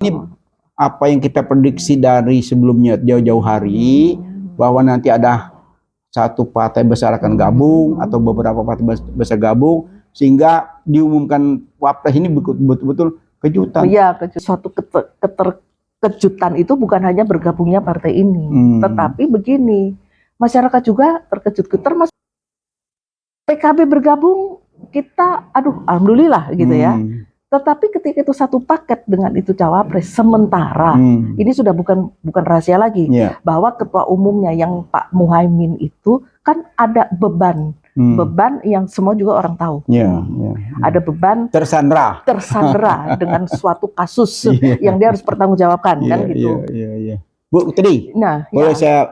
Ini apa yang kita prediksi dari sebelumnya jauh-jauh hari, bahwa nanti ada satu partai besar akan gabung atau beberapa partai besar gabung, sehingga diumumkan wapres ini betul-betul kejutan. Iya, suatu kejutan itu bukan hanya bergabungnya partai ini, tetapi begini, masyarakat juga terkejut. Termasuk PKB bergabung, kita, aduh, alhamdulillah gitu ya. Tetapi ketika itu satu paket dengan itu cawapres, sementara ini sudah bukan rahasia lagi, bahwa ketua umumnya yang Pak Muhaimin itu kan ada beban yang semua juga orang tahu. Ada beban tersandra dengan suatu kasus yang dia harus pertanggungjawabkan, kan gitu. Bu, tadi boleh saya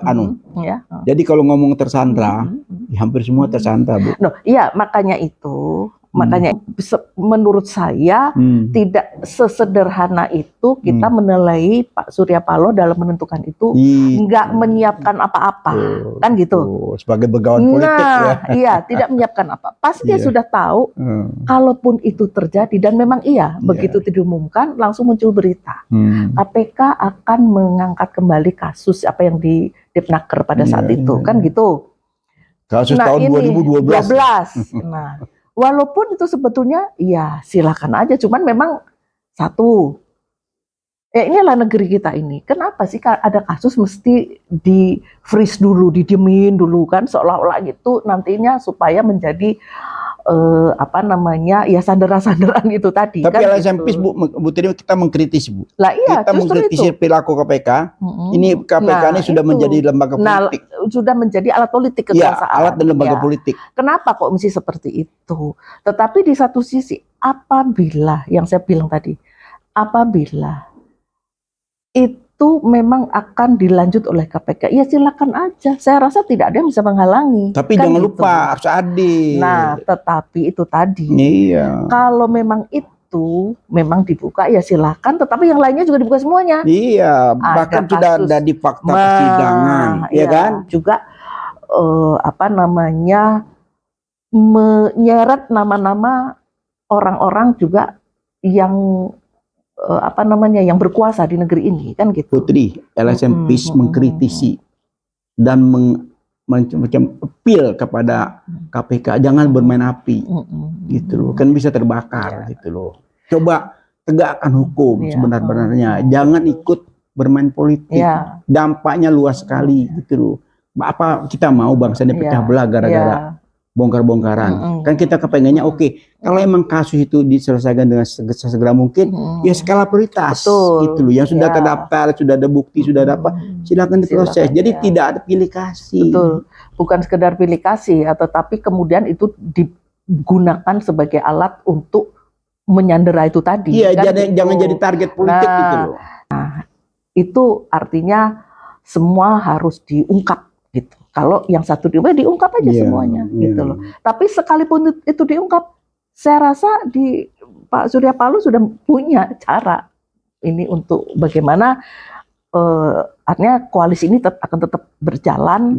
jadi kalau ngomong tersandra, hampir semua tersandra, Bu. Iya, makanya itu. Makanya menurut saya tidak sesederhana itu kita menilai Pak Surya Paloh dalam menentukan itu nggak menyiapkan apa-apa, kan gitu. Sebagai begawan politik ya. Iya, tidak menyiapkan apa. Pasti dia sudah tahu kalaupun itu terjadi, dan memang begitu diumumkan langsung muncul berita. KPK akan mengangkat kembali kasus apa yang di Depnaker pada saat itu, kan gitu. Kasus tahun 2012. Nah, walaupun itu sebetulnya silakan aja, cuman memang satu, inilah negeri kita ini. Kenapa sih ada kasus mesti di freeze dulu, didiemin dulu kan, seolah-olah gitu nantinya supaya menjadi sandaran-sandaran itu tadi. Tapi kan LSMPIS gitu. Bu Tiri, kita mengkritisi, Bu. Kita mengkritisi perilaku KPK. Ini KPK ini sudah menjadi lembaga politik. Sudah menjadi alat politik kekuasaan. Alat dan lembaga politik. Kenapa kok mesti seperti itu? Tetapi di satu sisi, apabila yang saya bilang tadi, apabila itu memang akan dilanjut oleh KPK, ya silakan aja. Saya rasa tidak ada yang bisa menghalangi. Tapi kan jangan lupa harus adil. Nah, tetapi itu tadi. Kalau memang itu memang dibuka, ya silakan. Tetapi yang lainnya juga dibuka semuanya. Bahkan sudah ada di fakta persidangan, ya kan? Juga menyeret nama-nama orang-orang juga yang yang berkuasa di negeri ini, kan gitu. Putri, LSMPIS mengkritisi dan macam appeal kepada KPK, jangan bermain api, gitu loh, kan bisa terbakar, gitu loh. Coba tegakkan hukum sebenar-benarnya, jangan ikut bermain politik, dampaknya luas sekali, gitu loh. Apa kita mau bangsa ini pecah belah gara-gara bongkar-bongkaran? Kan kita kepengennya kalau emang kasus itu diselesaikan dengan segera mungkin, ya skala prioritas, gitu loh. Yang sudah terdaftar, sudah ada bukti, sudah ada apa, silakan diproses. Jadi tidak ada pilih kasih. Bukan sekedar pilih kasih, tetapi kemudian itu digunakan sebagai alat untuk menyandera itu tadi. Jangan jadi target politik, gitu loh. Nah, itu artinya semua harus diungkap, gitu. Kalau yang satu diungkap aja semuanya, gitu loh. Tapi sekalipun itu diungkap, saya rasa di Pak Surya Paloh sudah punya cara ini untuk bagaimana artinya koalisi ini akan tetap berjalan.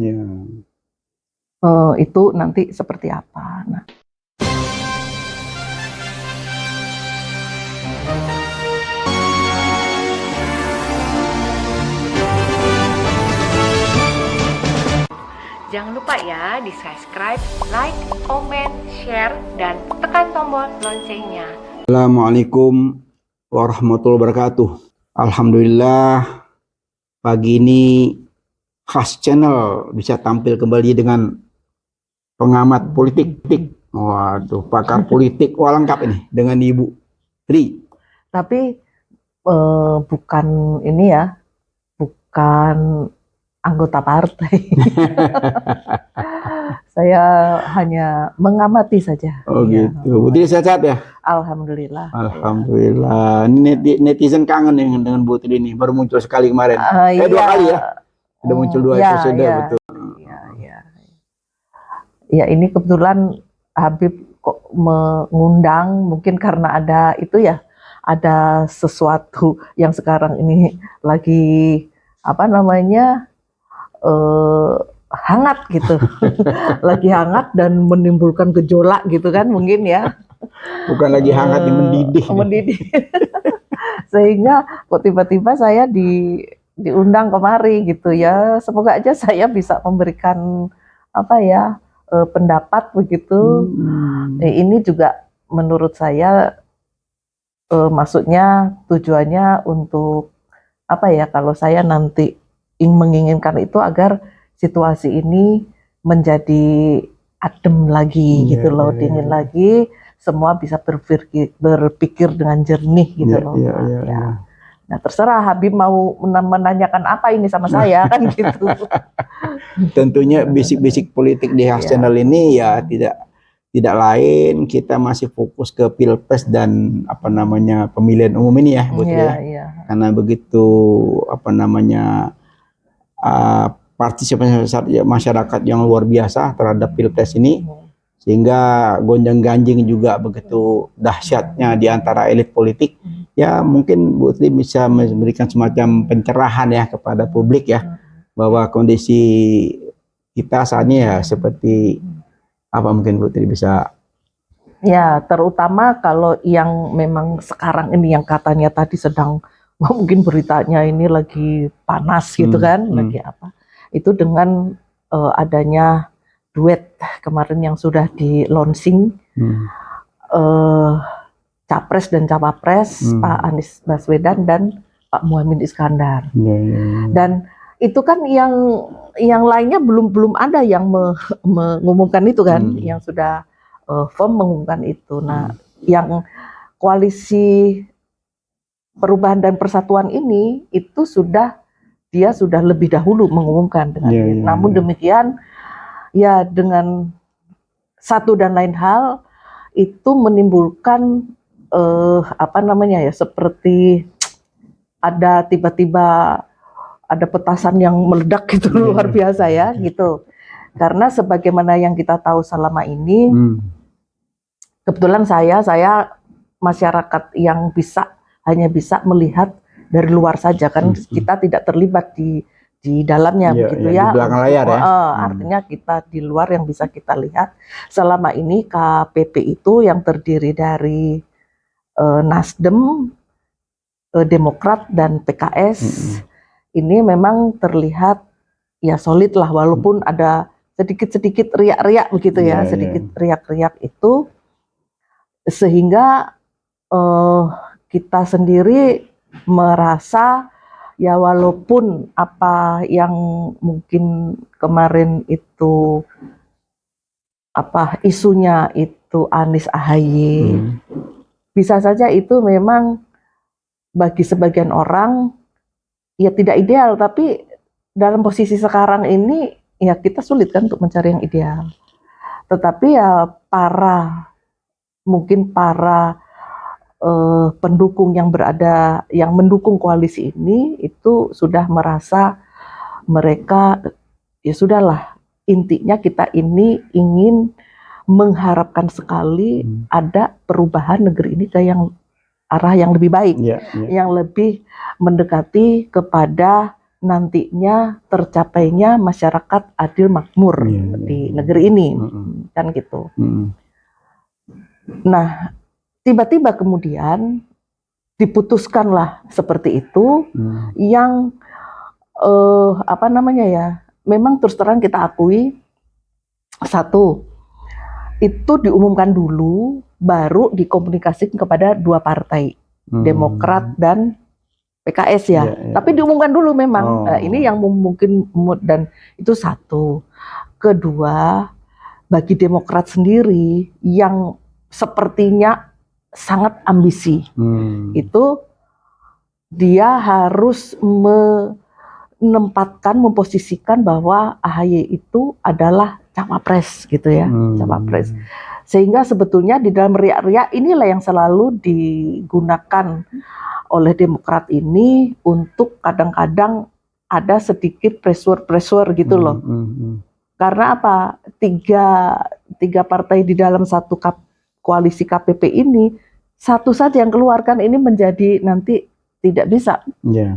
Itu nanti seperti apa. Nah. Jangan lupa ya di subscribe, like, comment, share, dan tekan tombol loncengnya. Assalamualaikum warahmatullahi wabarakatuh. Alhamdulillah pagi ini khas channel bisa tampil kembali dengan pengamat politik. Waduh, pakar politik, lengkap ini dengan Ibu Tri. Tapi bukan ini ya, bukan anggota partai. Saya hanya mengamati saja. Gitu. Bu Tri sehat ya? Alhamdulillah. Alhamdulillah. Netizen kangen dengan Bu Tri ini. Baru muncul sekali kemarin. 2 kali ya. Sudah muncul 2 episode, betul. Ya, ini kebetulan Habib kok mengundang, mungkin karena ada itu ya, ada sesuatu yang sekarang ini lagi hangat gitu. Lagi hangat dan menimbulkan gejolak gitu kan mungkin ya. Bukan lagi hangat, mendidih. Sehingga kok tiba-tiba saya diundang kemari gitu ya. Semoga aja saya bisa memberikan apa ya pendapat begitu. Ini juga menurut saya maksudnya tujuannya untuk apa ya, kalau saya nanti menginginkan itu agar situasi ini menjadi adem lagi gitu loh, dingin lagi, semua bisa berpikir dengan jernih gitu loh. Nah terserah Habib mau menanyakan apa ini sama saya kan gitu. Tentunya basic politik di House Channel ini ya tidak lain, kita masih fokus ke pilpres dan apa namanya pemilihan umum ini ya, Bu Tri ya. Karena begitu apa namanya partisipasi masyarakat yang luar biasa terhadap pilpres ini, sehingga gonjang-ganjing juga begitu dahsyatnya di antara elit politik. Ya mungkin Bu Tri bisa memberikan semacam pencerahan ya kepada publik ya, bahwa kondisi kita saat ini ya seperti apa, mungkin Bu Tri bisa. Ya, terutama kalau yang memang sekarang ini yang katanya tadi sedang, mungkin beritanya ini lagi panas gitu kan, lagi apa. Itu dengan adanya duet kemarin yang sudah di launching, Capres dan Cawapres, Pak Anies Baswedan dan Pak Muhaimin Iskandar. Dan itu kan yang lainnya belum ada yang mengumumkan itu kan, yang sudah firm mengumumkan itu. Nah, yang koalisi Perubahan dan Persatuan ini itu dia sudah lebih dahulu mengumumkan dengan namun demikian ya dengan satu dan lain hal itu menimbulkan apa namanya ya, seperti ada tiba-tiba ada petasan yang meledak gitu, luar biasa ya gitu. Karena sebagaimana yang kita tahu selama ini, kebetulan saya masyarakat yang hanya bisa melihat dari luar saja kan, kita tidak terlibat di dalamnya begitu ya. Di belakang layar ya. Artinya kita di luar yang bisa kita lihat. Selama ini KPP itu yang terdiri dari Nasdem, Demokrat dan PKS. Ini memang terlihat ya solid lah, walaupun ada sedikit-sedikit riak-riak begitu ya, sedikit riak-riak itu, sehingga kita sendiri merasa ya walaupun apa yang mungkin kemarin itu apa isunya itu Anies AHY, bisa saja itu memang bagi sebagian orang ya tidak ideal, tapi dalam posisi sekarang ini ya kita sulit kan untuk mencari yang ideal. Tetapi ya mungkin para pendukung yang mendukung koalisi ini itu sudah merasa mereka ya sudahlah, intinya kita ini ingin mengharapkan sekali ada perubahan negeri ini ke arah yang lebih baik, yang lebih mendekati kepada nantinya tercapainya masyarakat adil makmur di negeri ini, kan gitu. Nah, tiba-tiba kemudian diputuskanlah seperti itu, yang apa namanya ya, memang terus terang kita akui, satu, itu diumumkan dulu, baru dikomunikasikan kepada dua partai, Demokrat dan PKS ya. Tapi diumumkan dulu memang. Nah, ini yang mungkin dan itu satu. Kedua, bagi Demokrat sendiri yang sepertinya sangat ambisi, itu dia harus memposisikan bahwa AHY itu adalah cawapres gitu ya, cawapres. Sehingga sebetulnya di dalam riak-riak inilah yang selalu digunakan oleh Demokrat ini untuk kadang-kadang ada sedikit pressure gitu loh. Karena apa? Tiga partai di dalam satu koalisi KPP ini, satu saja yang keluarkan ini menjadi nanti tidak bisa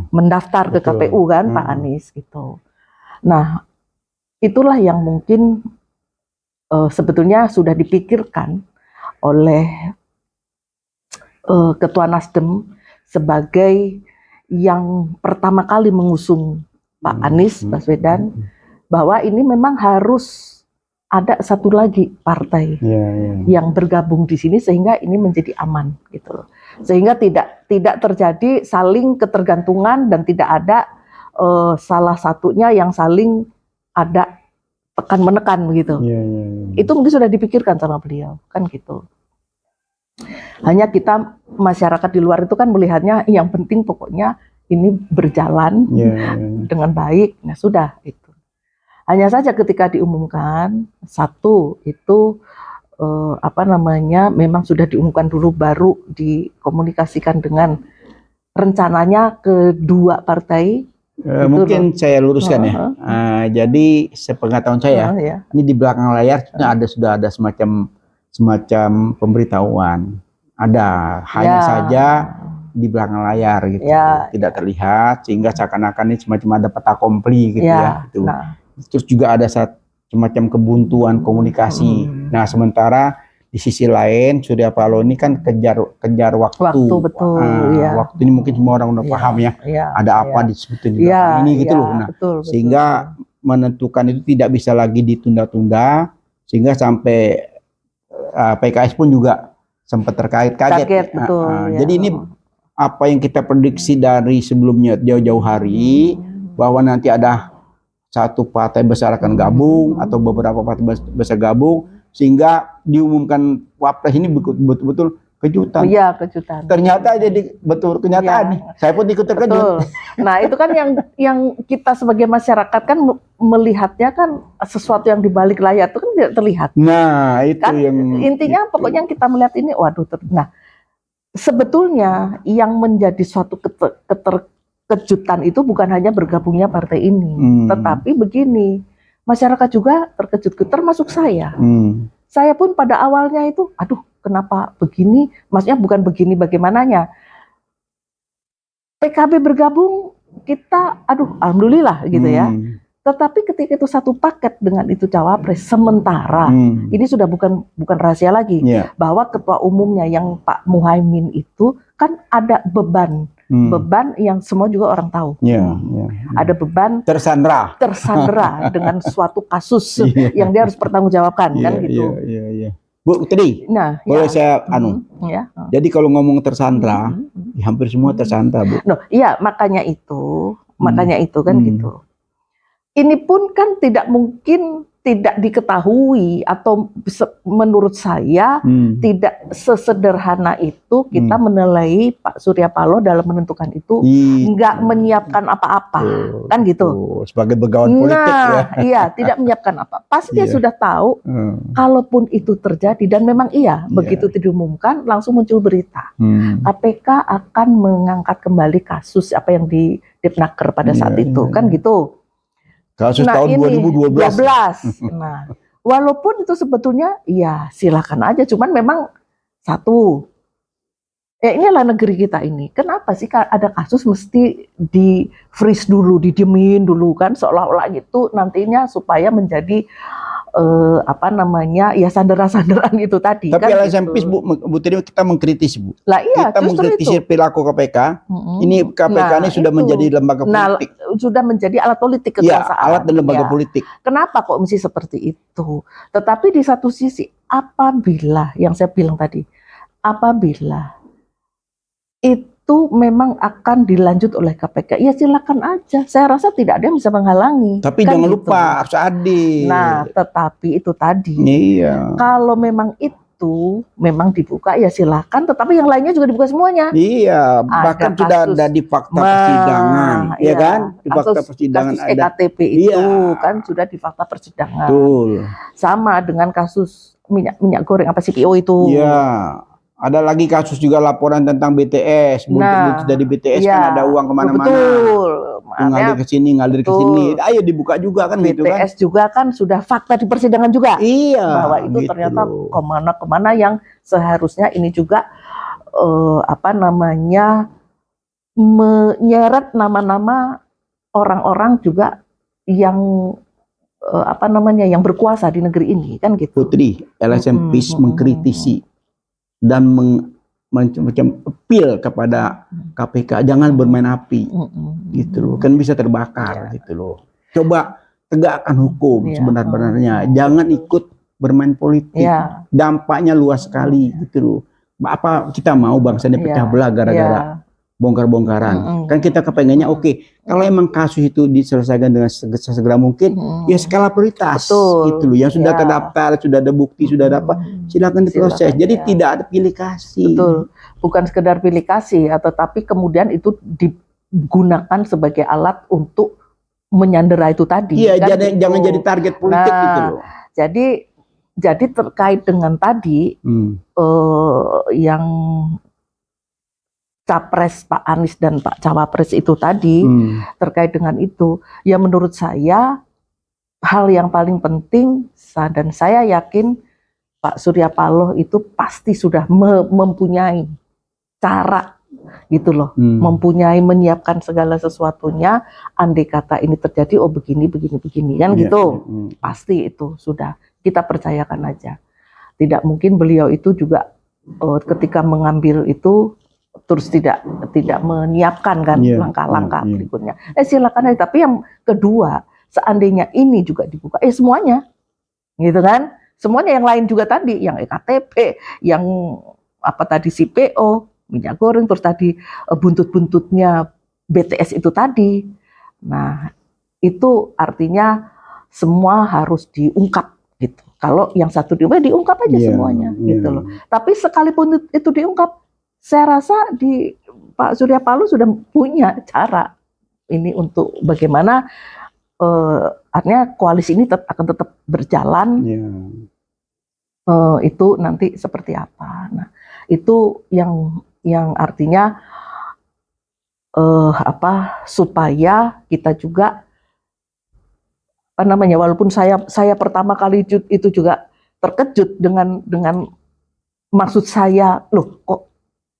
mendaftar ke KPU kan, Pak Anies gitu. Nah, itulah yang mungkin sebetulnya sudah dipikirkan oleh Ketua Nasdem sebagai yang pertama kali mengusung Pak Anies Baswedan, bahwa ini memang harus ada satu lagi partai yang bergabung di sini sehingga ini menjadi aman gitu loh. Sehingga tidak terjadi saling ketergantungan dan tidak ada salah satunya yang saling ada tekan menekan begitu. Itu mungkin sudah dipikirkan sama beliau kan gitu. Hanya kita masyarakat di luar itu kan melihatnya yang penting pokoknya ini berjalan dengan baik. Nah sudah itu. Hanya saja ketika diumumkan satu itu memang sudah diumumkan dulu baru dikomunikasikan dengan rencananya kedua partai. Mungkin saya luruskan ya. Jadi sepengetahuan saya ini di belakang layar sudah ada semacam pemberitahuan. Ada hanya saja di belakang layar gitu, tidak terlihat sehingga seakan-akan ini semacam ada peta kompli gitu gitu. Terus juga ada semacam kebuntuan komunikasi. Nah, sementara di sisi lain Surya Paloh ini kan kejar waktu. Betul. Waktu ini mungkin semua orang udah paham ya. Ada apa disebutin ini gitu loh. Nah, sehingga menentukan itu tidak bisa lagi ditunda-tunda sehingga sampai PKS pun juga sempat kaget. Jadi ini apa yang kita prediksi dari sebelumnya jauh-jauh hari bahwa nanti ada satu partai besar akan gabung atau beberapa partai besar gabung sehingga diumumkan wapres ini betul-betul kejutan. Iya, kejutan. Ternyata jadi betul kenyataan nih. Saya pun ikut terkejut. Betul. Nah, itu kan yang kita sebagai masyarakat kan melihatnya kan sesuatu yang di balik layar itu kan tidak terlihat. Nah, itu kan yang intinya pokoknya kita melihat ini waduh. Nah, sebetulnya yang menjadi suatu kejutan itu bukan hanya bergabungnya partai ini, tetapi begini, masyarakat juga terkejut, termasuk saya. Saya pun pada awalnya itu, aduh kenapa begini, maksudnya bukan begini bagaimananya. PKB bergabung, kita, aduh alhamdulillah gitu ya. Tetapi ketika itu satu paket dengan itu cawapres, sementara ini sudah bukan rahasia lagi, bahwa ketua umumnya yang Pak Muhaimin itu kan ada beban yang semua juga orang tahu. Ada beban tersandra dengan suatu kasus yang dia harus pertanggungjawabkan kan gitu. Bu, tadi boleh saya jadi kalau ngomong tersandra, hampir semua tersandra, Bu. Makanya itu kan gitu. Ini pun kan tidak mungkin tidak diketahui atau menurut saya tidak sesederhana itu kita menilai Pak Surya Paloh dalam menentukan itu nggak menyiapkan apa-apa kan gitu. Sebagai begawan politik iya tidak menyiapkan apa. Pasti dia sudah tahu kalaupun itu terjadi dan memang begitu diumumkan langsung muncul berita KPK akan mengangkat kembali kasus apa yang di Depnaker pada saat itu kan gitu. Kasus tahun 2012. Nah, walaupun itu sebetulnya silakan aja, cuman memang satu, inilah negeri kita ini. Kenapa sih ada kasus mesti di freeze dulu, didiemin dulu kan, seolah-olah gitu nantinya supaya menjadi sandaran-sandaran itu tadi. Tapi kan LSM gitu. Bu Tiri kita mengkritisi Bu. Kita mengkritisi perilaku KPK. Ini KPK ini sudah menjadi lembaga politik. Sudah menjadi alat politik kekuasaan. Alat dan lembaga politik. Kenapa kok mesti seperti itu? Tetapi di satu sisi apabila yang saya bilang tadi, apabila itu memang akan dilanjut oleh KPK, silakan aja. Saya rasa tidak ada yang bisa menghalangi. Tapi kan jangan lupa harus adil. Nah, tetapi itu tadi. Kalau memang itu memang dibuka silakan, tetapi yang lainnya juga dibuka semuanya. Bahkan sudah ada di fakta persidangan, kan? Di fakta persidangan kasus EKTP itu kan sudah di fakta persidangan. Betul. Sama dengan kasus minyak goreng apa CPO itu. Ada lagi kasus juga laporan tentang BTS, buntut dari BTS kan ada uang kemana-mana. Betul. Ngalir ke sini, ayo dibuka juga kan BTS gitu kan. BTS juga kan sudah fakta di persidangan juga. Bahwa itu gitu ternyata kemana-kemana yang seharusnya ini juga menyeret nama-nama orang-orang juga yang yang berkuasa di negeri ini kan gitu. Putri, LSM Peace mengkritisi dan macam appeal kepada KPK, jangan bermain api, gitu loh. Kan bisa terbakar, gitu loh. Coba tegakkan hukum sebenar-benarnya, jangan ikut bermain politik. Dampaknya luas sekali, gitu loh. Apa kita mau bangsa ini pecah belah gara-gara bongkar-bongkaran? Kan kita kepengennya kalau emang kasus itu diselesaikan dengan segera mungkin, ya skala prioritas, gitu loh. Yang sudah terdaftar, sudah ada bukti, sudah ada apa, silakan diproses. Jadi tidak ada pilih kasih. Betul, bukan sekedar pilih kasih, tetapi kemudian itu digunakan sebagai alat untuk menyandera itu tadi. Iya, kan jangan jadi target politik, gitu loh. Jadi terkait dengan tadi yang Capres Pak Anies dan Pak Cawapres itu tadi, terkait dengan itu, ya menurut saya hal yang paling penting, dan saya yakin Pak Surya Paloh itu pasti sudah mempunyai cara, gitu loh, mempunyai menyiapkan segala sesuatunya. Andai kata ini terjadi, begini kan, gitu, pasti itu sudah kita percayakan aja. Tidak mungkin beliau itu juga ketika mengambil itu terus tidak menyiapkan kan langkah-langkah berikutnya. Silakan aja. Tapi yang kedua, seandainya ini juga dibuka, semuanya, gitu kan? Semuanya yang lain juga tadi, yang EKTP, yang apa tadi CPO, minyak goreng, terus tadi buntut-buntutnya BTS itu tadi. Nah, itu artinya semua harus diungkap, gitu. Kalau yang satu diungkap aja semuanya, gitu loh. Tapi sekalipun itu diungkap, saya rasa di Pak Surya Paloh sudah punya cara ini untuk bagaimana artinya koalisi ini akan tetap berjalan. Itu nanti seperti apa. Nah, itu yang artinya supaya kita juga walaupun saya pertama kali itu juga terkejut dengan maksud saya, loh kok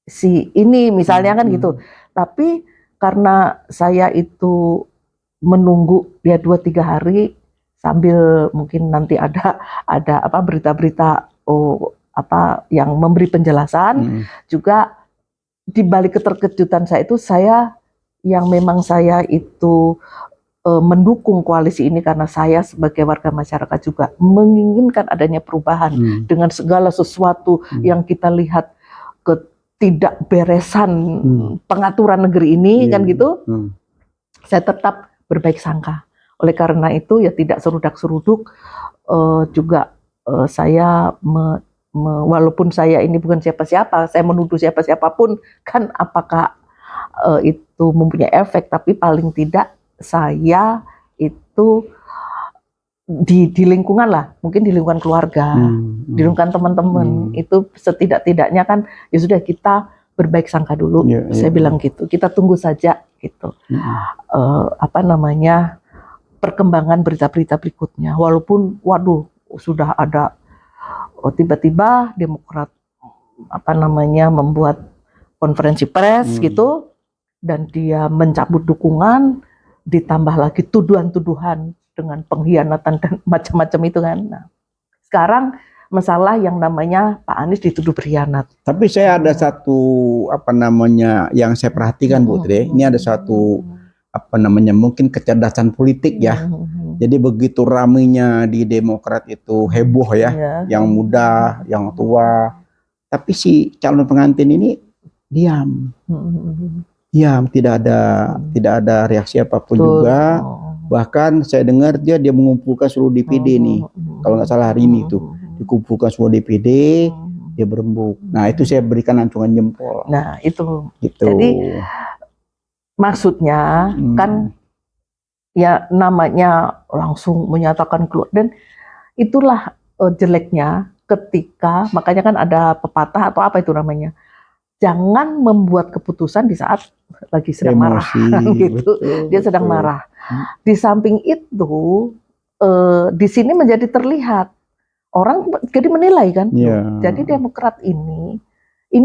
si ini misalnya kan gitu. Tapi karena saya itu menunggu dia 2-3 hari sambil mungkin nanti ada berita-berita yang memberi penjelasan, juga di balik keterkejutan saya itu, yang memang saya itu mendukung koalisi ini karena saya sebagai warga masyarakat juga menginginkan adanya perubahan dengan segala sesuatu yang kita lihat ketidakberesan pengaturan negeri ini kan gitu. Saya tetap berbaik sangka. Oleh karena itu ya tidak serudak-seruduk, juga saya walaupun saya ini bukan siapa-siapa, saya menuduh siapa-siapapun kan apakah itu mempunyai efek, tapi paling tidak saya itu di lingkungan lah, mungkin di lingkungan keluarga, di lingkungan teman-teman, itu setidak-tidaknya kan ya sudah kita berbaik sangka dulu, saya bilang gitu, kita tunggu saja gitu, perkembangan berita-berita berikutnya, walaupun waduh sudah ada tiba-tiba Demokrat membuat konferensi pers gitu, dan dia mencabut dukungan, ditambah lagi tuduhan-tuduhan dengan pengkhianatan dan macam-macam itu kan. Nah, sekarang masalah yang namanya Pak Anies dituduh berkhianat. Tapi saya ada satu yang saya perhatikan Bu Tri, ini ada satu mungkin kecerdasan politik ya. Jadi begitu ramainya di Demokrat itu heboh ya, yang muda, yang tua. Tapi si calon pengantin ini diam. Tidak ada reaksi apapun juga. Bahkan saya dengar dia mengumpulkan seluruh DPD nih, kalau nggak salah hari ini itu dikumpulkan semua DPD, dia berembuk. Nah itu saya berikan acungan jempol. Nah itu. Jadi maksudnya kan ya namanya langsung menyatakan keluar, dan itulah jeleknya ketika, makanya kan ada pepatah atau apa itu namanya, jangan membuat keputusan di saat lagi sedang marah gitu. Betul, dia sedang marah. Di samping itu di sini menjadi terlihat orang jadi menilai kan. Jadi Demokrat ini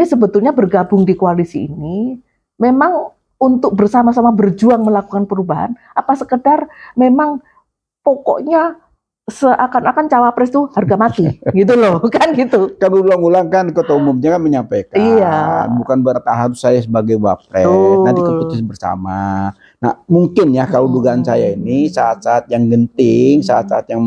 sebetulnya bergabung di koalisi ini memang untuk bersama-sama berjuang melakukan perubahan, apa sekedar memang pokoknya seakan-akan cawapres itu harga mati, gitu loh, kan gitu. Kan ulang-ulang kan ketua umumnya kan menyampaikan, Iya. bukan berarti harus saya sebagai wapres, nanti keputusan bersama. Nah mungkin ya kalau dugaan saya ini saat-saat yang genting, saat-saat yang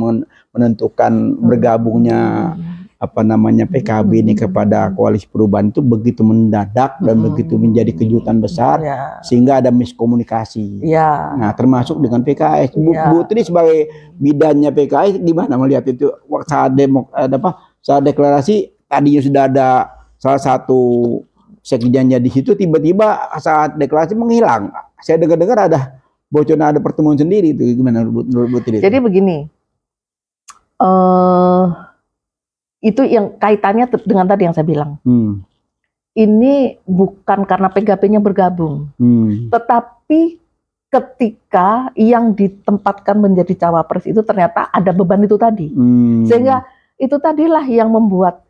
menentukan bergabungnya PKB ini kepada koalisi perubahan itu begitu mendadak dan begitu menjadi kejutan besar, sehingga ada miskomunikasi. Nah termasuk dengan PKS. Bu Tri sebagai bidannya PKS gimana melihat itu saat saat deklarasi tadinya sudah ada salah satu sekjennya di situ, tiba-tiba saat deklarasi menghilang. Saya dengar-dengar ada bocoran, ada pertemuan sendiri itu, gimana Bu Tri? Jadi begini. Itu yang kaitannya dengan tadi yang saya bilang. Ini bukan karena PKB-nya bergabung, tetapi ketika yang ditempatkan menjadi cawapres itu ternyata ada beban itu tadi, sehingga itu tadilah yang membuat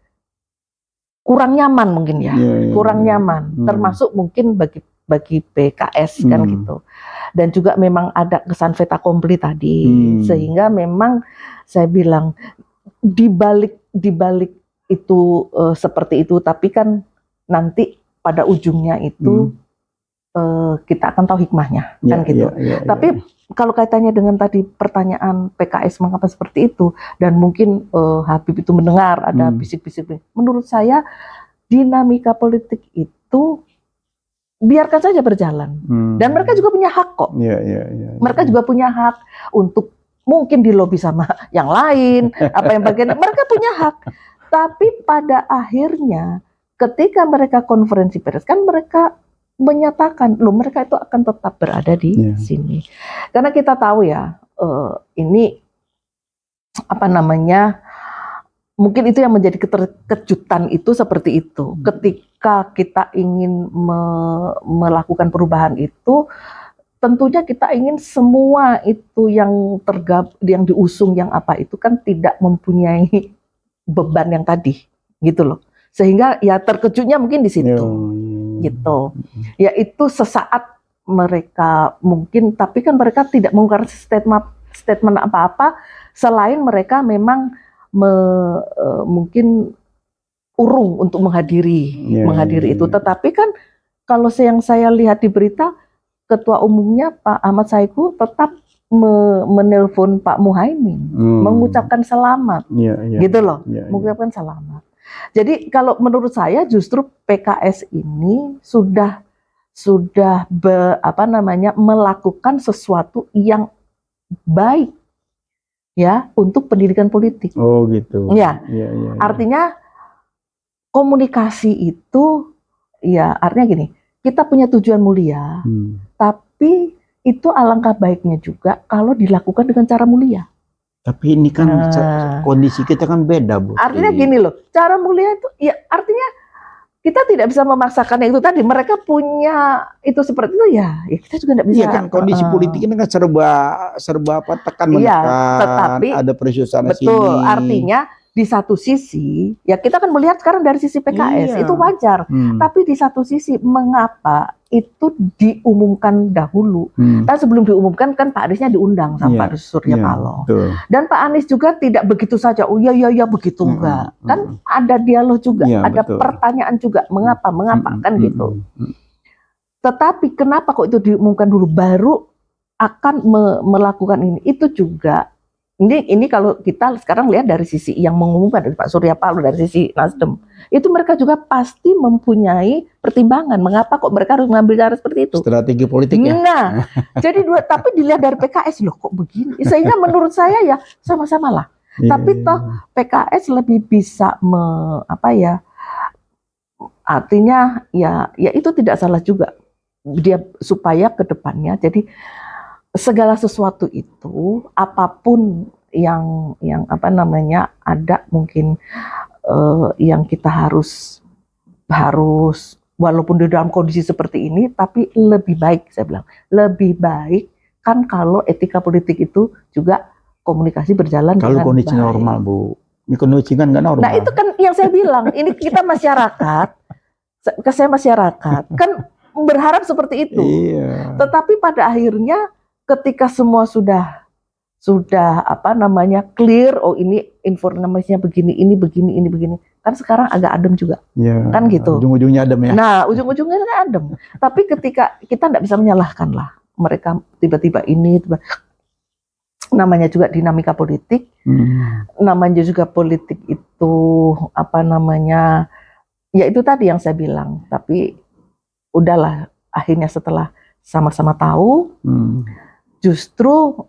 kurang nyaman mungkin ya, kurang nyaman, termasuk mungkin bagi PKS kan gitu, dan juga memang ada kesan fait accompli tadi, sehingga memang saya bilang di balik itu seperti itu, tapi kan nanti pada ujungnya itu kita akan tahu hikmahnya kan gitu. Tapi kalau kaitannya dengan tadi pertanyaan PKS mengapa seperti itu, dan mungkin Habib itu mendengar ada bisik-bisik, menurut saya dinamika politik itu biarkan saja berjalan, dan mereka juga punya hak kok. Mereka juga punya hak untuk mungkin dilobi sama yang lain, apa yang bagian mereka punya hak. Tapi pada akhirnya ketika mereka konferensi pers kan mereka menyatakan loh mereka itu akan tetap berada di sini. Karena kita tahu ya, ini mungkin itu yang menjadi kejutan itu seperti itu. Ketika kita ingin melakukan perubahan itu, tentunya kita ingin semua itu yang yang diusung yang apa itu kan tidak mempunyai beban yang tadi, gitu loh. Sehingga ya terkejutnya mungkin di situ, gitu. Ya itu sesaat mereka mungkin, tapi kan mereka tidak mengeluarkan statement apa-apa selain mereka memang mungkin urung untuk menghadiri itu. Tetapi kan kalau yang saya lihat di berita, Ketua Umumnya Pak Ahmad Saiku tetap menelpon Pak Muhaimin, mengucapkan selamat, gitu loh, mengucapkan selamat. Jadi kalau menurut saya justru PKS ini sudah melakukan sesuatu yang baik ya untuk pendidikan politik. Oh gitu. Ya. Artinya komunikasi itu ya artinya gini, kita punya tujuan mulia, tapi itu alangkah baiknya juga kalau dilakukan dengan cara mulia. Tapi ini kan kondisi kita kan beda, Bu. Artinya gini loh, cara mulia itu ya artinya kita tidak bisa memaksakan itu tadi. Mereka punya itu seperti itu ya kita juga tidak bisa. Iya kan kondisi politik ini kan serba tekan menekan. Tetapi ada peristiwa sana sini. Betul, artinya di satu sisi ya kita kan melihat sekarang dari sisi PKS itu wajar. Tapi di satu sisi mengapa itu diumumkan dahulu? Dan sebelum diumumkan kan Pak Aniesnya diundang sama Pak Surya Paloh. Dan Pak Anies juga tidak begitu saja, oh iya begitu enggak. Kan ada dialog juga, ada pertanyaan juga, mengapa kan gitu. Tetapi kenapa kok itu diumumkan dulu baru akan melakukan ini? Itu juga ini kalau kita sekarang lihat dari sisi yang mengumumkan dari Pak Surya Paloh, dari sisi Nasdem, itu mereka juga pasti mempunyai pertimbangan mengapa kok mereka harus mengambil cara seperti itu. Strategi politiknya. Nah, jadi tapi dilihat dari PKS loh kok begini. Sehingga menurut saya ya sama-sama lah. Tapi toh PKS lebih bisa artinya ya itu tidak salah juga dia supaya ke depannya jadi segala sesuatu itu apapun yang ada mungkin yang kita harus walaupun di dalam kondisi seperti ini tapi lebih baik saya bilang lebih baik kan kalau etika politik itu juga komunikasi berjalan kalau dengan kondisi baik. Normal Bu, ini kondisi kan nggak normal. Nah itu kan yang saya bilang ini kita masyarakat kan berharap seperti itu. Tetapi pada akhirnya ketika semua sudah sudah apa namanya clear, oh ini informasinya begini, ini begini, ini begini. Kan sekarang agak adem juga, kan gitu. Ujung-ujungnya adem ya. Nah, ujung-ujungnya kan adem. Tapi ketika kita tidak bisa menyalahkan lah mereka tiba-tiba ini, namanya juga dinamika politik, namanya juga politik itu apa namanya, ya itu tadi yang saya bilang. Tapi udahlah, akhirnya setelah sama-sama tahu, justru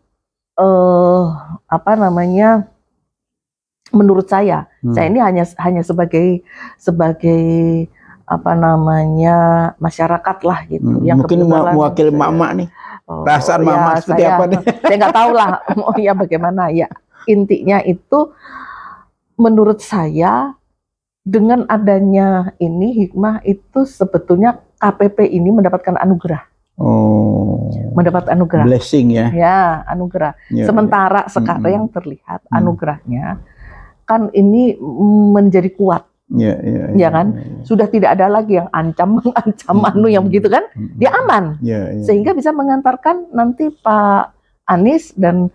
apa namanya, menurut saya ini hanya sebagai apa namanya masyarakat lah gitu. Yang mungkin mewakili mama nih, perasaan mama seperti apa nih? Saya nggak tahu lah, ya bagaimana ya. Intinya itu, menurut saya dengan adanya ini hikmah itu sebetulnya KPP ini mendapatkan anugerah. Mendapat anugerah. Blessing ya. Ya, anugerah. Sementara sekarang yang terlihat anugerahnya kan ini menjadi kuat. Ya kan? Sudah tidak ada lagi yang mengancam yang begitu kan? Dia aman. Sehingga bisa mengantarkan nanti Pak Anies dan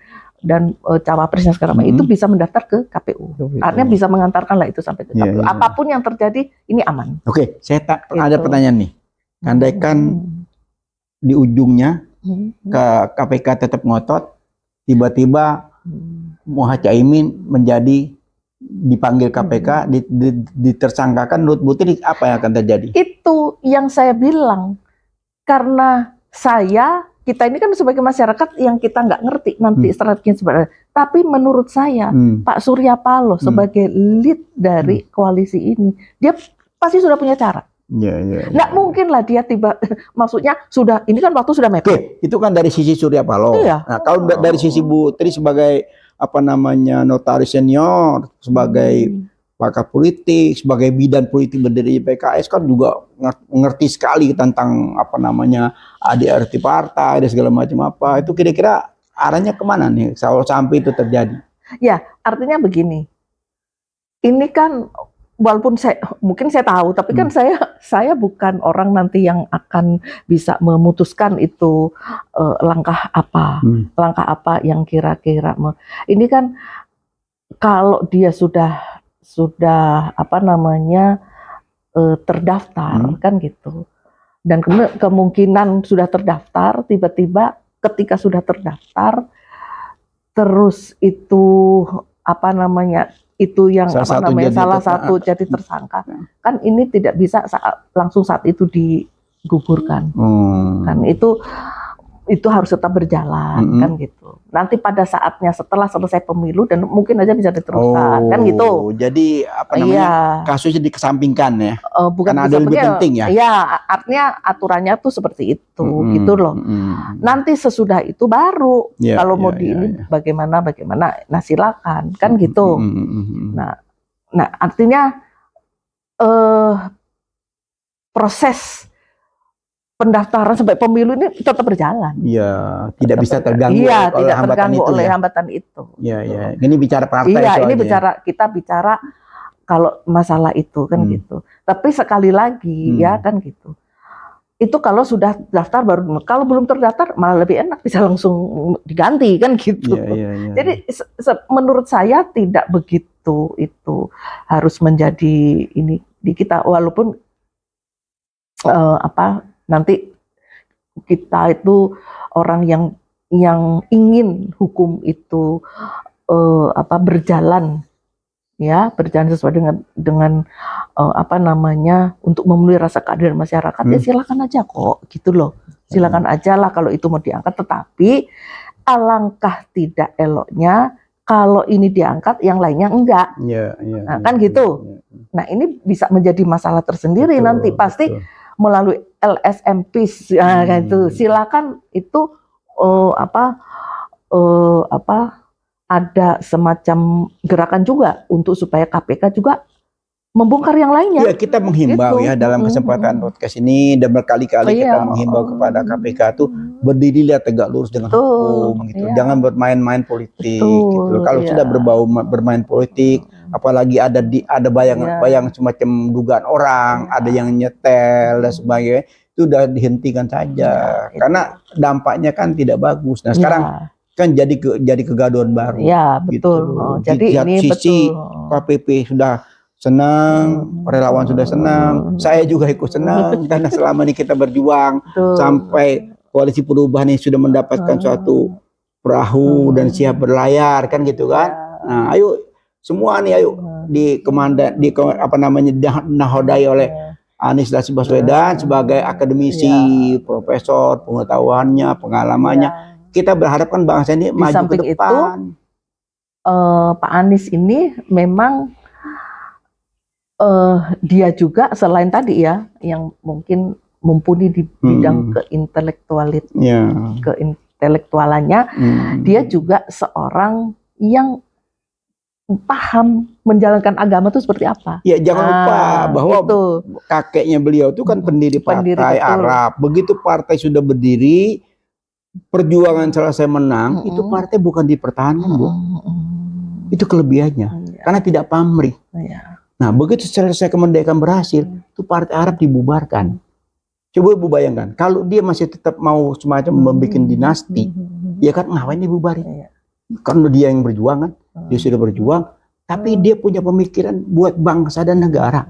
cawapresnya sekarang itu bisa mendaftar ke KPU. Artinya bisa mengantarkan lah itu sampai ke KPU. Apapun yang terjadi ini aman. Oke, saya ada pertanyaan nih. Andaikan di ujungnya ke KPK tetap ngotot, tiba-tiba Muhaimin menjadi dipanggil KPK, ditersangkakan, menurut Bu Tri apa yang akan terjadi? Itu yang saya bilang, karena kita ini kan sebagai masyarakat yang kita nggak ngerti nanti strateginya sebenarnya. Tapi menurut saya Pak Surya Paloh sebagai lead dari koalisi ini, dia pasti sudah punya cara. Nggak mungkin lah dia maksudnya sudah, ini kan waktu sudah mepet. Itu kan dari sisi Surya Paloh. Nah, kalau dari sisi Bu Tri sebagai apa namanya notaris senior, sebagai pakar politik, sebagai bidan politik berdiri PKS kan juga ngerti sekali tentang apa namanya ADRT partai dan segala macam apa. Itu kira-kira arahnya kemana nih kalau sampai itu terjadi? Ya, artinya begini. Ini kan walaupun mungkin saya tahu, tapi kan saya bukan orang nanti yang akan bisa memutuskan itu langkah apa yang kira-kira. Ini kan kalau dia sudah apa namanya terdaftar kan gitu, dan kemungkinan sudah terdaftar, tiba-tiba ketika sudah terdaftar terus itu apa namanya, itu yang salah satu jadi tersangka, kan ini tidak bisa langsung saat itu digugurkan. Kan itu harus tetap berjalan kan gitu. Nanti pada saatnya setelah selesai pemilu dan mungkin aja bisa diteruskan kan gitu. Jadi apa namanya, kasusnya dikesampingkan ya. Bukan karena ada lebih penting ya. Iya, artinya aturannya tuh seperti itu gitu loh. Nanti sesudah itu baru kalau mau ini bagaimana, nah silakan kan gitu. Nah artinya proses pendaftaran sampai pemilu ini tetap berjalan. Iya, tidak bisa terganggu oleh hambatan itu. Iya. Ini bicara partai. Iya, ini kita bicara kalau masalah itu kan gitu. Tapi sekali lagi ya kan gitu. Itu kalau sudah daftar baru, kalau belum terdaftar malah lebih enak bisa langsung diganti kan gitu. Iya. Jadi menurut saya tidak begitu itu harus menjadi ini di kita, walaupun nanti kita itu orang yang ingin hukum itu berjalan sesuai dengan apa namanya untuk memenuhi rasa keadilan masyarakat. Ya silakan aja kok gitu loh, silakan aja lah kalau itu mau diangkat. Tetapi alangkah tidak eloknya kalau ini diangkat yang lainnya enggak. Nah, kan gitu. Nah ini bisa menjadi masalah tersendiri nanti pasti melalui LSMP gitu. Silakan itu ada semacam gerakan juga untuk supaya KPK juga membongkar yang lainnya. Ya, kita menghimbau gitu. Dalam kesempatan podcast ini dan berkali-kali kita menghimbau kepada KPK tuh berdirilah tegak lurus dengan hukum gitu. Jangan bermain-main politik gitu. Kalau sudah bermain politik, apalagi ada bayang semacam dugaan orang, ada yang nyetel dan sebagainya, itu udah dihentikan saja karena dampaknya kan tidak bagus. Nah, sekarang kan jadi kegaduhan baru. Ya, betul. Gitu. Oh, jadi Di ini sisi betul. KPP sudah senang, relawan sudah senang, saya juga ikut senang karena selama ini kita berjuang Betul. sampai koalisi perubahan ini sudah mendapatkan suatu perahu dan siap berlayar kan gitu kan. Nah, ayo semua nih ayo nahodai oleh Anies Baswedan sebagai akademisi, profesor, pengetahuannya, pengalamannya. Kita berharapkan bangsa ini maju ke depan. Itu, Pak Anies ini memang dia juga selain tadi ya, yang mungkin mumpuni di bidang keintelektualannya, dia juga seorang yang paham menjalankan agama itu seperti apa. Ya jangan lupa bahwa itu. Kakeknya beliau itu kan pendiri partai Arab. Begitu partai sudah berdiri, perjuangan selesai menang, itu partai bukan dipertahankan, Bu. Itu kelebihannya, karena tidak pamrih. Nah, begitu selesai kemerdekaan berhasil, itu partai Arab dibubarkan. Coba Ibu bayangkan, kalau dia masih tetap mau semacam membuat dinasti, ya kan ngapain dibubarin? Karena dia yang berjuang kan, dia sudah berjuang, tapi dia punya pemikiran buat bangsa dan negara.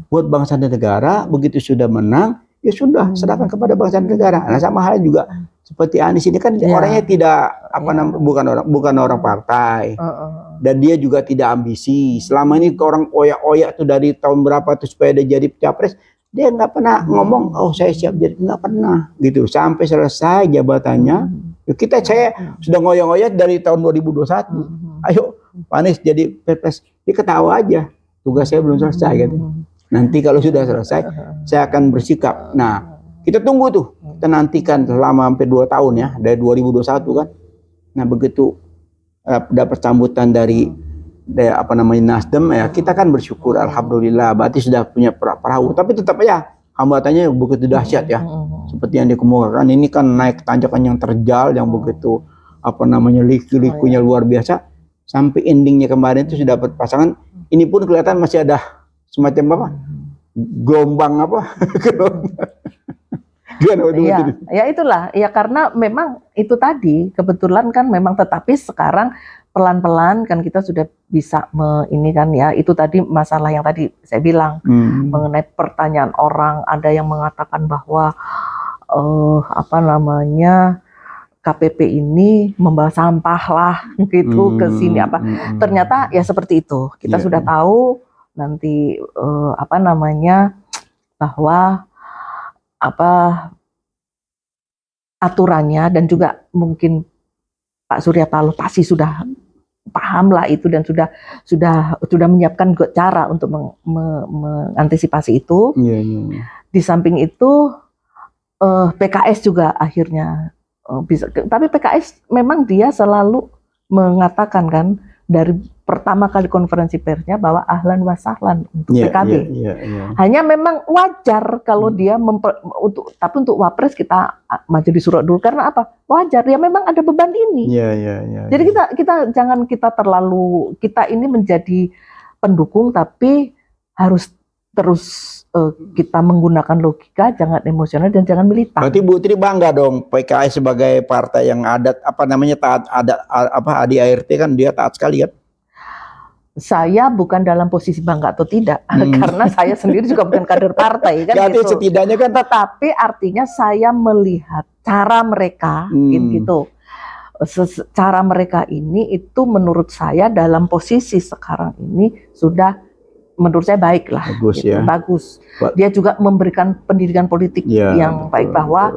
Buat bangsa dan negara, begitu sudah menang, ya sudah serahkan kepada bangsa dan negara. Nah, sama hal juga seperti Anies ini kan orangnya tidak bukan orang partai. Dan dia juga tidak ambisi. Selama ini orang oyak-oyak tuh dari tahun berapa tuh supaya dia jadi capres, dia nggak pernah ngomong, oh saya siap jadi, nggak pernah gitu. Sampai selesai jabatannya, saya sudah ngoyak-ngoyak dari tahun 2021. Ayo Pak Anies jadi Pilpres, dia ketawa aja. Tugas saya belum selesai gitu. Nanti kalau sudah selesai, saya akan bersikap. Nah, kita tunggu tuh, kita nantikan selama hampir 2 tahun ya, dari 2021 kan. Nah, begitu dapat sambutan dari Nasdem ya, kita kan bersyukur alhamdulillah, berarti sudah punya perahu. Tapi tetap aja hambatannya begitu dahsyat ya, seperti yang dikemukakan. Ini kan naik tanjakan yang terjal, yang begitu liku-likunya luar biasa. Sampai endingnya kemarin itu sudah dapat pasangan. Ini pun kelihatan masih ada semacam gelombang Ya itulah ya, karena memang itu tadi kebetulan kan memang, tetapi sekarang pelan-pelan kan kita sudah bisa ini kan ya, itu tadi masalah yang tadi saya bilang mengenai pertanyaan orang, ada yang mengatakan bahwa KPP ini membawa sampah lah gitu ke sini ternyata ya seperti itu. Kita sudah tahu nanti bahwa aturannya, dan juga mungkin Pak Surya Paloh pasti sudah paham lah itu, dan sudah menyiapkan cara untuk mengantisipasi itu. Di samping itu PKS juga akhirnya bisa, tapi PKS memang dia selalu mengatakan kan dari pertama kali konferensi persnya bahwa ahlan wa sahlan untuk PKB. Hanya memang wajar kalau dia tapi untuk wapres kita maju di surat dulu, karena apa? Wajar ya, memang ada beban ini. Jadi kita jangan terlalu, kita ini menjadi pendukung, tapi harus terus kita menggunakan logika, jangan emosional dan jangan militan. Berarti Bu Tri bangga dong PKS sebagai partai yang taat ADART kan, dia taat sekali kan? Saya bukan dalam posisi bangga atau tidak, karena saya sendiri juga bukan kader partai kan. Jadi gitu. Setidaknya kan. Tetapi artinya saya melihat cara mereka gitu. Cara mereka ini itu menurut saya dalam posisi sekarang ini sudah menurut saya baik lah. Bagus. Dia juga memberikan pendidikan politik yang baik, bahwa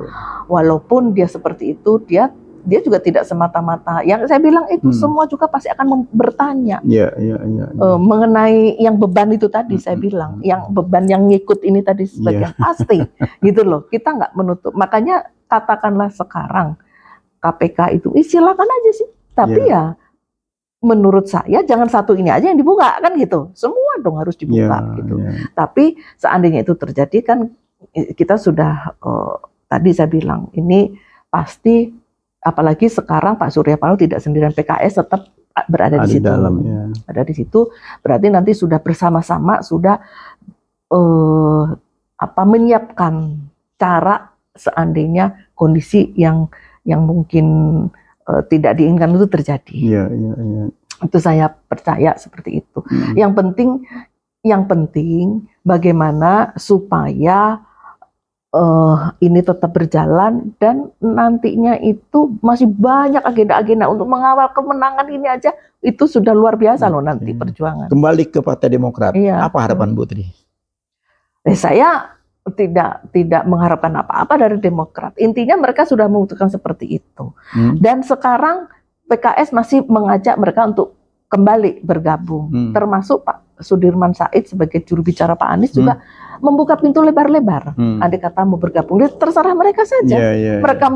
walaupun dia seperti itu, dia juga tidak semata-mata, yang saya bilang itu semua juga pasti akan bertanya mengenai yang beban itu tadi. Saya bilang yang beban yang ngikut ini tadi sebagian pasti gitu loh, kita nggak menutup. Makanya katakanlah sekarang KPK itu silakan aja sih, tapi ya menurut saya jangan satu ini aja yang dibuka kan gitu, semua dong harus dibuka gitu. Tapi seandainya itu terjadi kan, kita sudah tadi saya bilang ini pasti, apalagi sekarang Pak Surya Paloh tidak sendirian, PKS tetap berada di situ. Ada di situ, berarti nanti sudah bersama-sama sudah menyiapkan cara seandainya kondisi yang mungkin tidak diinginkan itu terjadi. Iya, iya, iya. Itu saya percaya seperti itu. Yang penting bagaimana supaya ini tetap berjalan, dan nantinya itu masih banyak agenda-agenda untuk mengawal kemenangan ini aja, itu sudah luar biasa loh nanti perjuangan. Kembali ke Partai Demokrat, Iya. apa harapan Bu Tri? Saya tidak mengharapkan apa-apa dari Demokrat. Intinya mereka sudah memutuskan seperti itu. Dan sekarang PKS masih mengajak mereka untuk kembali bergabung. Termasuk Pak Sudirman Said sebagai juru bicara Pak Anies juga membuka pintu lebar-lebar. Andai kata mau bergabung, terserah mereka saja. Mereka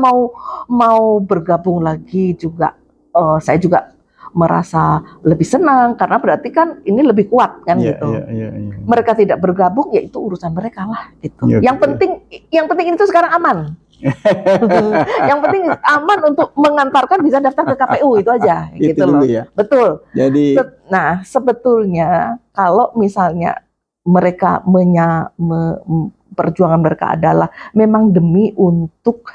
mau bergabung lagi juga, saya juga merasa lebih senang, karena berarti kan ini lebih kuat kan gitu. Mereka tidak bergabung, ya itu urusan mereka lah gitu. Yang penting itu sekarang aman. Yang penting aman untuk mengantarkan bisa daftar ke KPU, itu aja gitu loh. Ya? Betul. Jadi nah, sebetulnya kalau misalnya mereka perjuangan mereka adalah memang demi untuk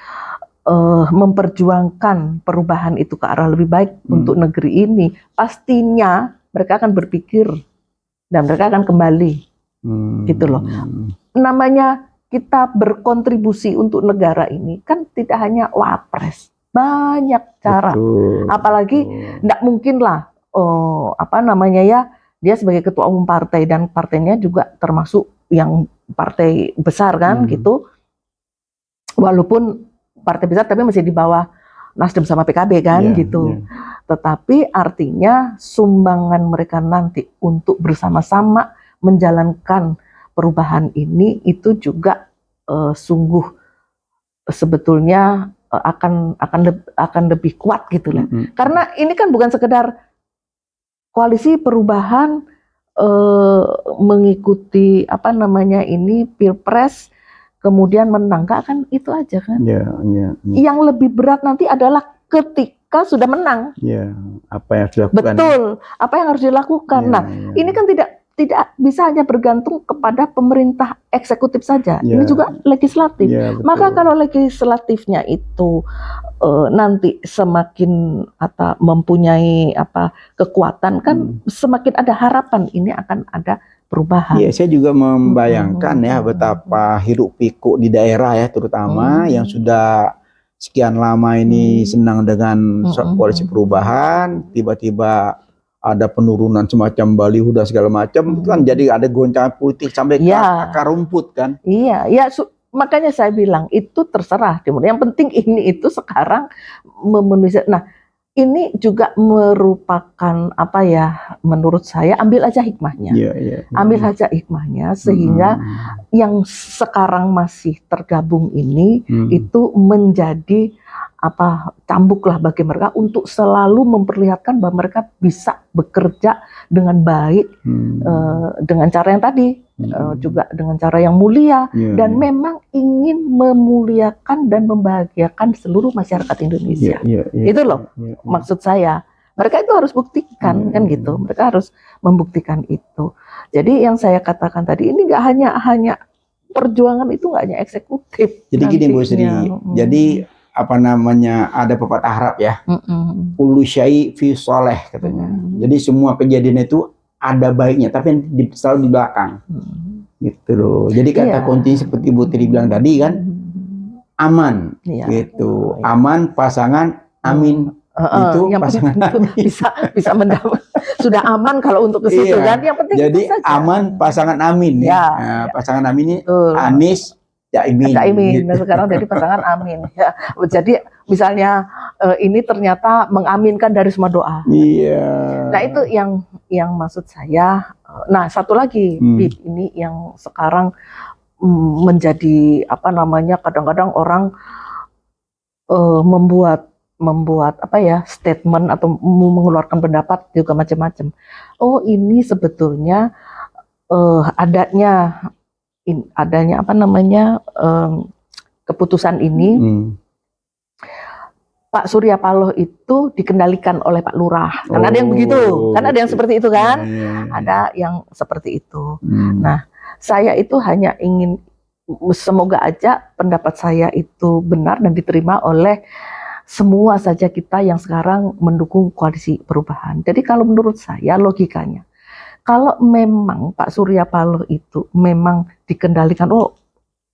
memperjuangkan perubahan itu ke arah lebih baik untuk negeri ini, pastinya mereka akan berpikir dan mereka akan kembali, gitu loh. Namanya kita berkontribusi untuk negara ini kan tidak hanya wapres, banyak cara. Apalagi tidak mungkin lah, dia sebagai ketua umum partai dan partainya juga termasuk yang partai besar kan gitu. Walaupun partai besar tapi masih di bawah Nasdem sama PKB kan gitu. Tetapi artinya sumbangan mereka nanti untuk bersama-sama menjalankan perubahan ini itu juga sungguh sebetulnya akan lebih kuat gitu lah. Karena ini kan bukan sekedar koalisi perubahan mengikuti Pilpres kemudian menang, gak kan itu aja kan. Yang lebih berat nanti adalah ketika sudah menang. Apa yang harus dilakukan? Betul, apa yang harus dilakukan. Ini kan tidak bisa hanya bergantung kepada pemerintah eksekutif saja. Ini juga legislatif. Maka kalau legislatifnya itu nanti semakin mempunyai kekuatan kan, semakin ada harapan ini akan ada perubahan. Iya, saya juga membayangkan ya betapa hiruk pikuk di daerah ya, terutama yang sudah sekian lama ini senang dengan koalisi perubahan, tiba-tiba ada penurunan semacam baliho dan segala macam, itu kan jadi ada goncangan politik sampai ke akar rumput kan. Iya, makanya saya bilang itu terserah. Yang penting ini itu sekarang memenuhi. Nah, ini juga merupakan menurut saya ambil aja hikmahnya. Ambil aja hikmahnya sehingga yang sekarang masih tergabung ini itu menjadi cambuk lah bagi mereka untuk selalu memperlihatkan bahwa mereka bisa bekerja dengan baik, dengan cara yang tadi, juga dengan cara yang mulia, dan memang ingin memuliakan dan membahagiakan seluruh masyarakat Indonesia. Itu loh maksud saya. Mereka itu harus buktikan kan gitu. Mereka harus membuktikan itu. Jadi yang saya katakan tadi ini nggak hanya perjuangan itu, nggak hanya eksekutif. Jadi gini Bu Sri, jadi ada pepatah Arab ya, kullu syai fi sholeh katanya. Jadi semua kejadian itu ada baiknya, tapi selalu di belakang, gitu loh. Jadi kata kuncinya seperti Bu Tri bilang tadi kan, aman, gitu. Aman pasangan amin. Itu yang pasangan itu bisa mendapat sudah aman kalau untuk ke situ kan. Yang penting jadi itu saja. Aman pasangan amin ya. Pasangan amin ini Anies Caimin. Nah, sekarang jadi pasangan amin ya. Jadi misalnya ini ternyata mengaminkan dari semua doa. Nah, itu yang maksud saya. Nah, satu lagi Bib, ini yang sekarang menjadi kadang-kadang orang membuat statement atau mengeluarkan pendapat juga macam-macam. Oh, ini sebetulnya adanya keputusan ini Pak Surya Paloh itu dikendalikan oleh Pak Lurah. Kan ada yang begitu, kan ada yang seperti itu kan? Ada yang seperti itu. Nah, saya itu hanya ingin semoga aja pendapat saya itu benar dan diterima oleh semua saja kita yang sekarang mendukung koalisi perubahan. Jadi kalau menurut saya logikanya, kalau memang Pak Surya Paloh itu memang dikendalikan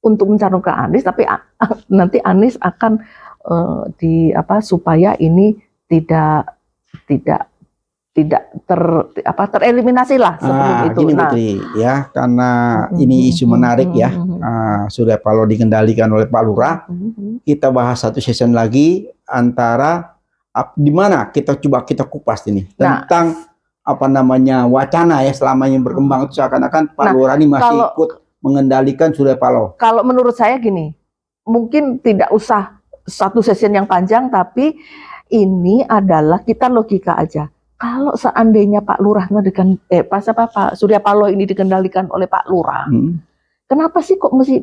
untuk mencalonkan Anies, tapi nanti Anies akan supaya ini tidak tereliminasi lah sebelum itu. Gini Putri, ya, karena ini isu menarik ya. Surya Paloh dikendalikan oleh Pak Lurah. Kita bahas satu session lagi antara di mana kita kupas ini tentang wacana ya selama yang berkembang itu seakan-akan Pak Lurah ini masih ikut mengendalikan Surya Paloh. Kalau menurut saya gini, mungkin tidak usah satu session yang panjang, tapi ini adalah kita logika aja. Kalau seandainya Pak Surya Paloh ini dikendalikan oleh Pak Lurah, kenapa sih kok masih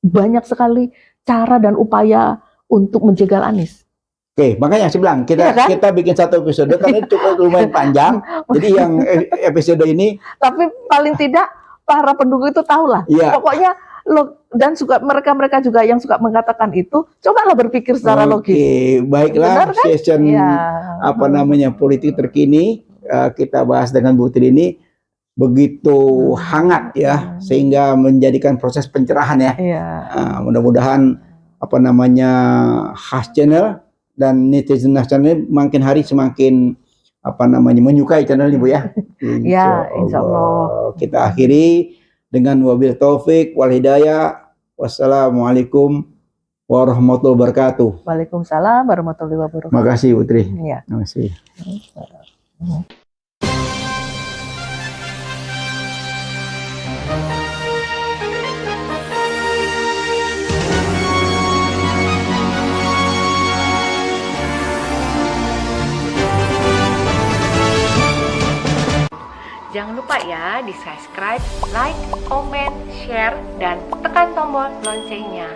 banyak sekali cara dan upaya untuk menjegal Anies? Oke, makanya saya bilang kita bikin satu episode karena itu cukup lumayan panjang. Jadi yang episode ini, tapi paling tidak para pendukung itu tahulah. Pokoknya dan mereka juga yang suka mengatakan itu, cobalah berpikir secara logis. Oke, baiklah, kan? Session politik terkini kita bahas dengan Bu Tri ini begitu hangat ya, sehingga menjadikan proses pencerahan ya. Mudah-mudahan khas channel dan netizen channel makin hari semakin menyukai channel ini Bu ya. Insya Allah. Kita akhiri dengan wabil taufik wal hidayah. Wassalamualaikum warahmatullahi wabarakatuh. Waalaikumsalam warahmatullahi wabarakatuh. Makasih Putri. Terima kasih. Jangan lupa ya di subscribe, like, comment, share, dan tekan tombol loncengnya.